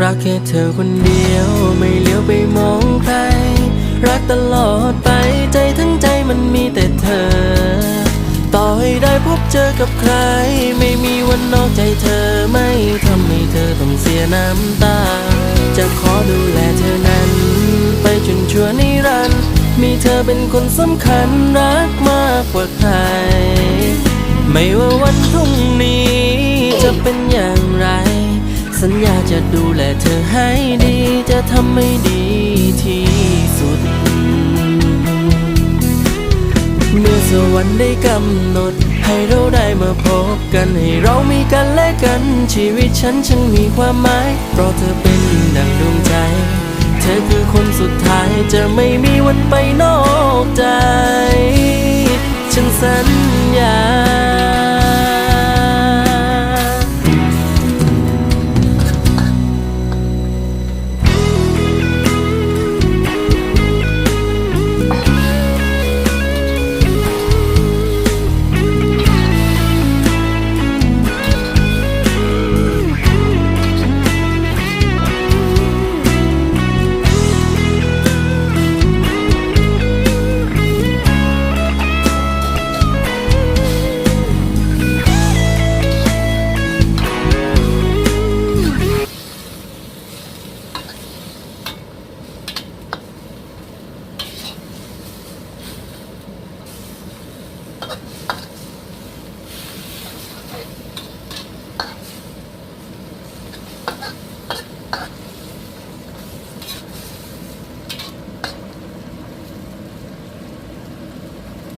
รักแค่เธอคนเดียวไม่เลี้ยวไปมองใครรักตลอดไปใจทั้งใจมันมีแต่เธอต่อให้ได้พบเจอกับใครไม่มีวันนอกใจเธอไม่ทำให้เธอต้องเสียน้ำตาจะขอดูแลเธอนั้นไปจนชั่วนิรันดร์มีเธอเป็นคนสำคัญรักมากกว่าใครไม่ว่าวันพรุ่งนี้จะเป็นอย่างไรสัญญาจะดูแลเธอให้ดีจะทำให้ดีที่สุดเมื่อสวรรค์ได้กำหนดให้เราได้มาพบกันให้เรามีกันและกันชีวิตฉันช่างมีความหมายเพราะเธอเป็นดั่งดวงใจเธอคือคนสุดท้ายจะไม่มีวันไปนอกใจฉันสัญญา